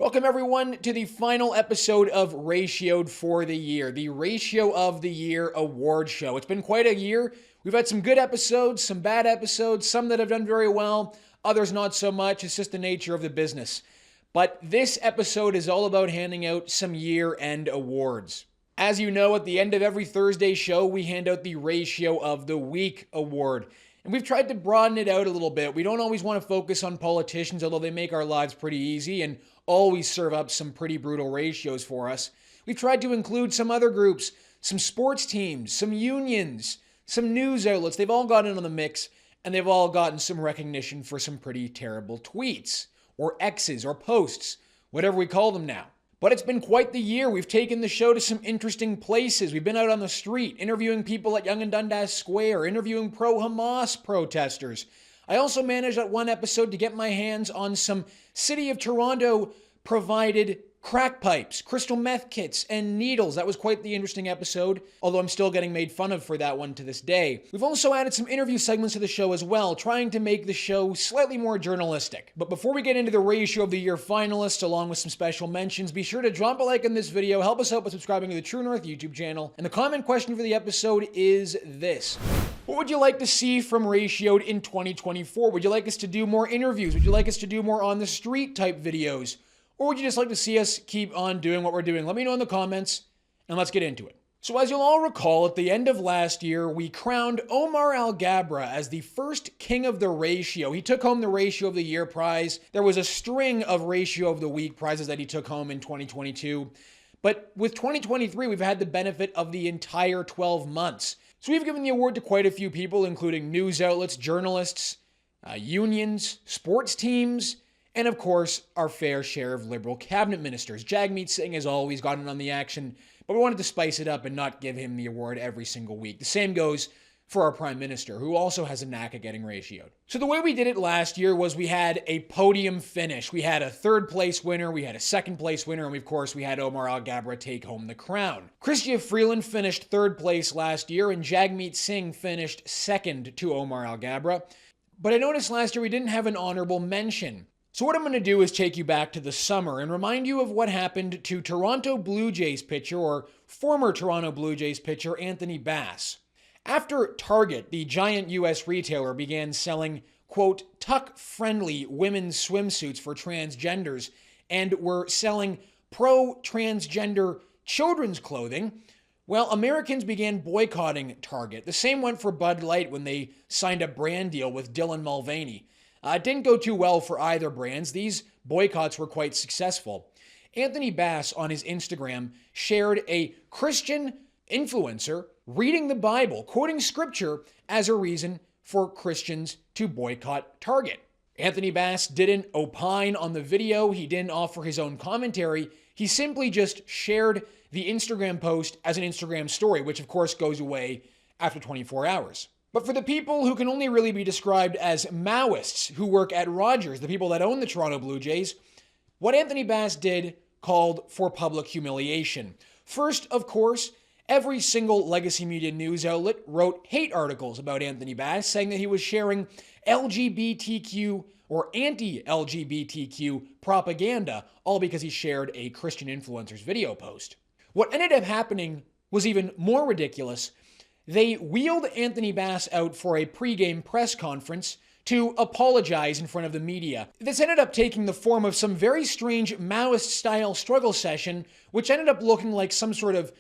Welcome everyone to the final episode of Ratioed for the Year, the Ratio of the Year award show. It's been quite a year. We've had some good episodes, some bad episodes, some that have done very well, others not so much. It's just the nature of the business. But this episode is all about handing out some year-end awards. As you know, at the end of every Thursday show, we hand out the Ratio of the Week award. And we've tried to broaden it out a little bit. We don't always want to focus on politicians, although they make our lives pretty easy and always serve up some pretty brutal ratios for us. We've tried to include some other groups, some sports teams, some unions, some news outlets. They've all gotten on the mix, and they've all gotten some recognition for some pretty terrible tweets, or X's, or posts, whatever we call them now. But it's been quite the year. We've taken the show to some interesting places. We've been out on the street, interviewing people at Yonge and Dundas Square, interviewing pro-Hamas protesters. I also managed at one episode to get my hands on some City of Toronto provided crack pipes, crystal meth kits, and needles. That was quite the interesting episode, although I'm still getting made fun of for that one to this day. We've also added some interview segments to the show as well, trying to make the show slightly more journalistic. But before we get into the Ratio of the Year finalists, along with some special mentions, be sure to drop a like on this video, help us out by subscribing to the True North YouTube channel, and the comment question for the episode is this. What would you like to see from Ratioed in 2024? Would you like us to do more interviews? Would you like us to do more on the street type videos? Or would you just like to see us keep on doing what we're doing? Let me know in the comments, and let's get into it. So as you'll all recall, at the end of last year, we crowned Omar Al-Gabra as the first king of the ratio. He took home the Ratio of the Year prize. There was a string of Ratio of the Week prizes that he took home in 2022. But with 2023, we've had the benefit of the entire 12 months. So we've given the award to quite a few people, including news outlets, journalists, unions, sports teams, and of course, our fair share of Liberal cabinet ministers. Jagmeet Singh has always gotten on the action, but we wanted to spice it up and not give him the award every single week. The same goes for our Prime Minister, who also has a knack at getting ratioed. So the way we did it last year was we had a podium finish. We had a third place winner, we had a second place winner, and of course we had Omar Al-Gabra take home the crown. Chrystia Freeland finished third place last year, and Jagmeet Singh finished second to Omar Al-Gabra. But I noticed last year we didn't have an honourable mention. So what I'm going to do is take you back to the summer and remind you of what happened to Toronto Blue Jays pitcher, or former Toronto Blue Jays pitcher, Anthony Bass. After Target, the giant US retailer, began selling, quote, tuck-friendly women's swimsuits for transgenders and were selling pro-transgender children's clothing, well, Americans began boycotting Target. The same went for Bud Light when they signed a brand deal with Dylan Mulvaney. It didn't go too well for either brands. These boycotts were quite successful. Anthony Bass on his Instagram shared a Christian influencer reading the Bible, quoting scripture as a reason for Christians to boycott Target. Anthony Bass didn't opine on the video. He didn't offer his own commentary. He simply just shared the Instagram post as an Instagram story, which of course goes away after 24 hours. But for the people who can only really be described as Maoists who work at Rogers, the people that own the Toronto Blue Jays, what Anthony Bass did called for public humiliation. First, of course, every single legacy media news outlet wrote hate articles about Anthony Bass, saying that he was sharing LGBTQ or anti-LGBTQ propaganda, all because he shared a Christian influencer's video post. What ended up happening was even more ridiculous. They wheeled Anthony Bass out for a pre-game press conference to apologize in front of the media. This ended up taking the form of some very strange Maoist-style struggle session, which ended up looking like some sort of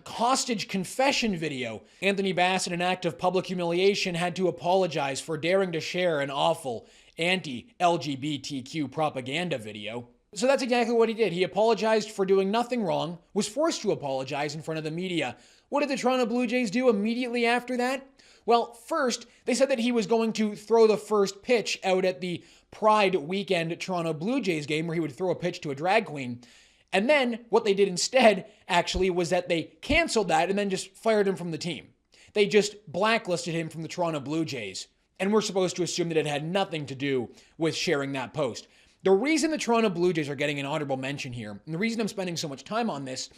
hostage confession video. Anthony Bass, in an act of public humiliation, had to apologize for daring to share an awful anti-LGBTQ propaganda video. So that's exactly what he did. He apologized for doing nothing wrong, was forced to apologize in front of the media. What did the Toronto Blue Jays do immediately after that? Well, first, they said that he was going to throw the first pitch out at the Pride weekend Toronto Blue Jays game, where he would throw a pitch to a drag queen. And then what they did instead, actually, was that they canceled that and then just fired him from the team. They just blacklisted him from the Toronto Blue Jays. And we're supposed to assume that it had nothing to do with sharing that post. The reason the Toronto Blue Jays are getting an honorable mention here, and the reason I'm spending so much time on this,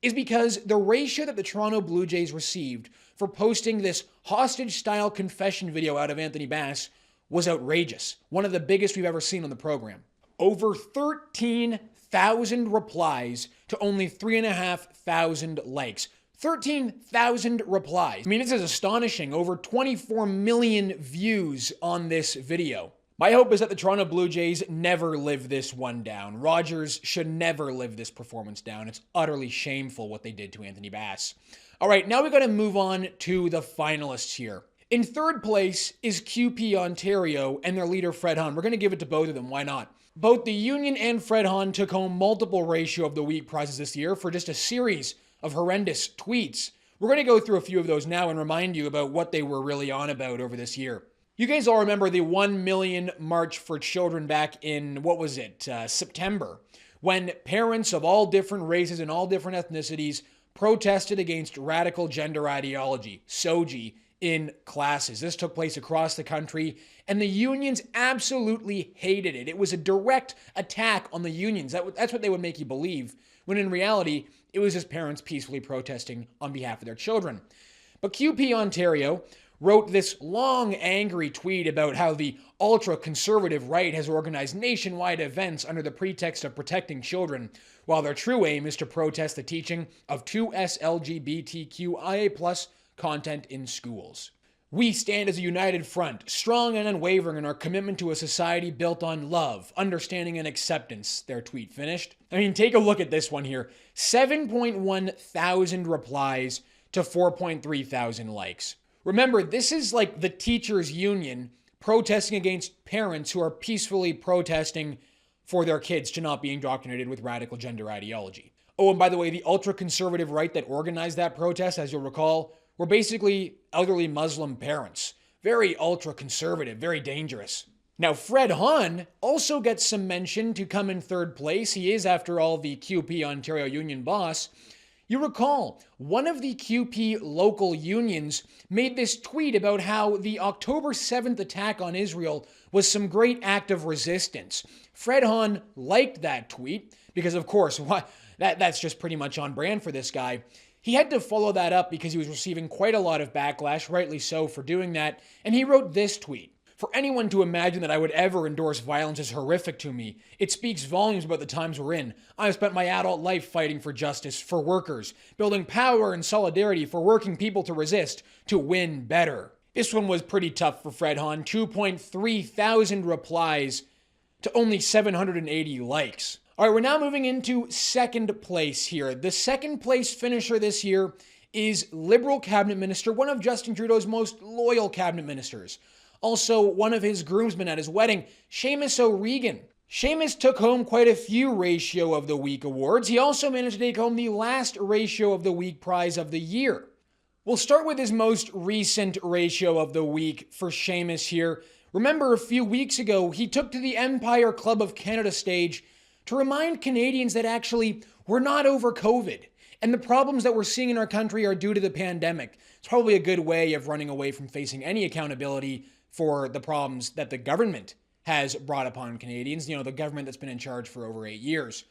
is because the ratio that the Toronto Blue Jays received for posting this hostage-style confession video out of Anthony Bass was outrageous. One of the biggest we've ever seen on the program. Over 13 13,000 replies to only 3,500 likes. 13,000 replies. I mean, this is astonishing. Over 24 million views on this video. My hope is that the Toronto Blue Jays never live this one down. Rogers should never live this performance down. It's utterly shameful what they did to Anthony Bass. All right, now we got to move on to the finalists here. In third place is QP Ontario and their leader Fred Hahn. We're going to give it to both of them. Why not? Both the Union and Fred Hahn took home multiple Ratio of the Week prizes this year for just a series of horrendous tweets. We're going to go through a few of those now and remind you about what they were really on about over this year. You guys all remember the 1 million March for Children back in, September, when parents of all different races and all different ethnicities protested against radical gender ideology, SOGI, in classes. This took place across the country, and the unions absolutely hated it. It was a direct attack on the unions. That's what they would make you believe, when in reality, it was just parents peacefully protesting on behalf of their children. But QP Ontario wrote this long, angry tweet about how the ultra-conservative right has organized nationwide events under the pretext of protecting children, while their true aim is to protest the teaching of 2S LGBTQIA+ content in schools. We stand as a united front, strong and unwavering in our commitment to a society built on love, understanding, and acceptance, their tweet finished. I mean, take a look at this one here. 7.1 thousand replies to 4.3 thousand likes. Remember, this is like the teachers' union protesting against parents who are peacefully protesting for their kids to not be indoctrinated with radical gender ideology. Oh, and by the way, the ultra-conservative right that organized that protest, as you'll recall, were basically elderly Muslim parents. Very ultra-conservative, very dangerous. Now, Fred Hahn also gets some mention to come in third place. He is, after all, the QP Ontario Union boss. You recall, one of the QP local unions made this tweet about how the October 7th attack on Israel was some great act of resistance. Fred Hahn liked that tweet because, of course, that's just pretty much on brand for this guy. He had to follow that up because he was receiving quite a lot of backlash, rightly so, for doing that, and he wrote this tweet. For anyone to imagine that I would ever endorse violence is horrific to me. It speaks volumes about the times we're in. I've spent my adult life fighting for justice, for workers, building power and solidarity for working people to resist, to win better. This one was pretty tough for Fred Hahn. 2.3 thousand replies to only 780 likes. All right, we're now moving into second place here. The second place finisher this year is Liberal Cabinet Minister, one of Justin Trudeau's most loyal cabinet ministers. Also, one of his groomsmen at his wedding, Seamus O'Regan. Seamus took home quite a few Ratio of the Week awards. He also managed to take home the last Ratio of the Week prize of the year. We'll start with his most recent Ratio of the Week for Seamus here. Remember, a few weeks ago, he took to the Empire Club of Canada stage to remind Canadians that actually we're not over COVID, and the problems that we're seeing in our country are due to the pandemic. It's probably a good way of running away from facing any accountability for the problems that the government has brought upon Canadians, the government that's been in charge for over 8 years.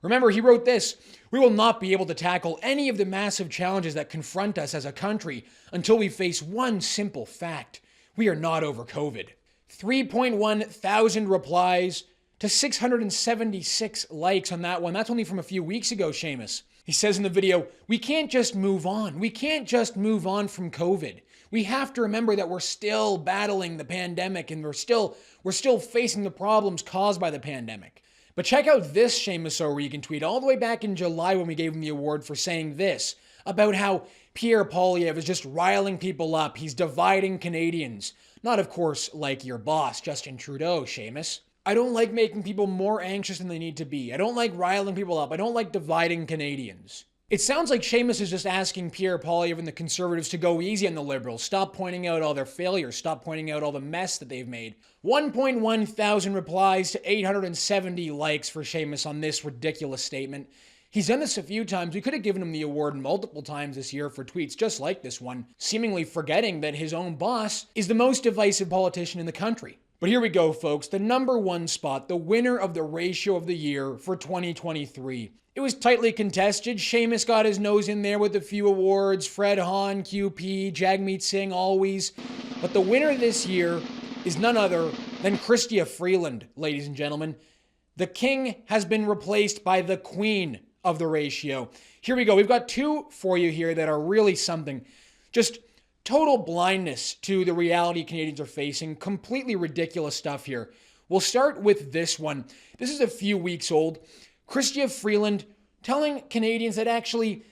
Remember, he wrote this: "We will not be able to tackle any of the massive challenges that confront us as a country until we face one simple fact. We are not over COVID." 3.1 thousand replies to 676 likes on that one. That's only from a few weeks ago, Seamus. He says in the video, "We can't just move on. We can't just move on from COVID. We have to remember that we're still battling the pandemic and we're still facing the problems caused by the pandemic." But check out this Seamus O'Regan tweet all the way back in July when we gave him the award for saying this about how Pierre Poilievre is just riling people up. He's dividing Canadians. Not, of course, like your boss, Justin Trudeau, Seamus. "I don't like making people more anxious than they need to be. I don't like riling people up. I don't like dividing Canadians." It sounds like Seamus is just asking Pierre Poilievre and the Conservatives to go easy on the Liberals. Stop pointing out all their failures. Stop pointing out all the mess that they've made. 1.1 thousand replies to 870 likes for Seamus on this ridiculous statement. He's done this a few times. We could have given him the award multiple times this year for tweets just like this one, seemingly forgetting that his own boss is the most divisive politician in the country. But here we go, folks. The number one spot, the winner of the Ratio of the Year for 2023. It was tightly contested. Seamus got his nose in there with a few awards. Fred Hahn, QP, Jagmeet Singh, always. But the winner this year is none other than Chrystia Freeland, ladies and gentlemen. The king has been replaced by the queen of the ratio. Here we go. We've got two for you here that are really something. Just total blindness to the reality Canadians are facing. Completely ridiculous stuff here. We'll start with this one. This is a few weeks old. Chrystia Freeland telling Canadians that actually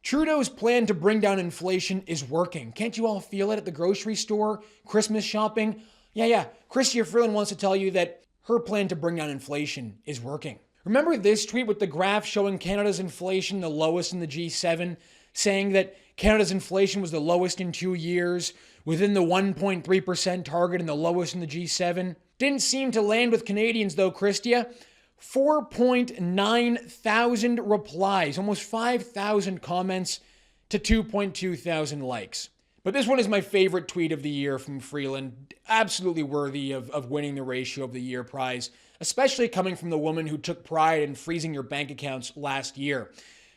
Trudeau's plan to bring down inflation is working. Can't you all feel it at the grocery store? Christmas shopping? Yeah. Chrystia Freeland wants to tell you that her plan to bring down inflation is working. Remember this tweet with the graph showing Canada's inflation the lowest in the G7, saying that Canada's inflation was the lowest in 2 years, within the 1.3% target and the lowest in the G7? Didn't seem to land with Canadians though, Chrystia. 4.9 thousand replies, almost 5,000 comments to 2.2 thousand likes. But this one is my favorite tweet of the year from Freeland. Absolutely worthy of winning the Ratio of the Year prize, especially coming from the woman who took pride in freezing your bank accounts last year.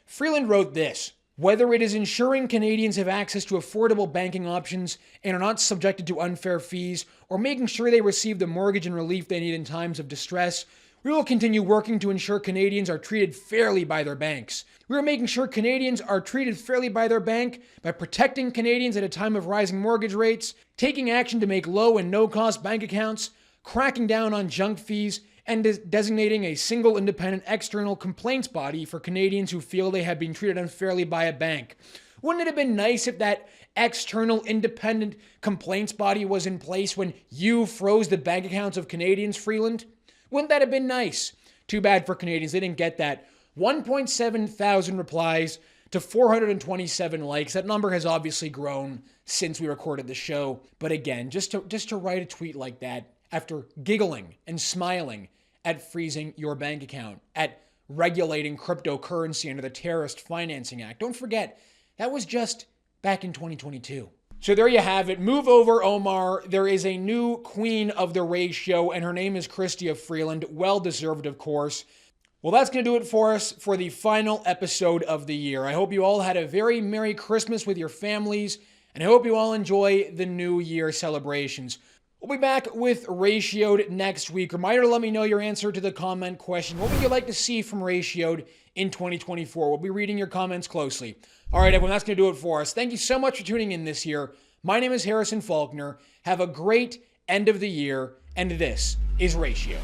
Freeland wrote this: "Whether it is ensuring Canadians have access to affordable banking options and are not subjected to unfair fees, or making sure they receive the mortgage and relief they need in times of distress, we will continue working to ensure Canadians are treated fairly by their banks. We are making sure Canadians are treated fairly by their bank by protecting Canadians at a time of rising mortgage rates, taking action to make low and no-cost bank accounts, cracking down on junk fees, and designating a single independent external complaints body for Canadians who feel they have been treated unfairly by a bank." Wouldn't it have been nice if that external independent complaints body was in place when you froze the bank accounts of Canadians, Freeland? Wouldn't that have been nice? Too bad for Canadians. They didn't get that. 1.7 thousand replies to 427 likes. That number has obviously grown since we recorded the show. But again, just to write a tweet like that after giggling and smiling at freezing your bank account, at regulating cryptocurrency under the Terrorist Financing Act. Don't forget, that was just back in 2022. So there you have it. Move over, Omar. There is a new queen of the ratio, and her name is Chrystia Freeland. Well-deserved, of course. Well, that's going to do it for us for the final episode of the year. I hope you all had a very Merry Christmas with your families, and I hope you all enjoy the New Year celebrations. We'll be back with Ratioed next week. Reminder to let me know your answer to the comment question. What would you like to see from Ratioed in 2024? We'll be reading your comments closely. All right, everyone, that's going to do it for us. Thank you so much for tuning in this year. My name is Harrison Faulkner. Have a great end of the year, and this is Ratioed.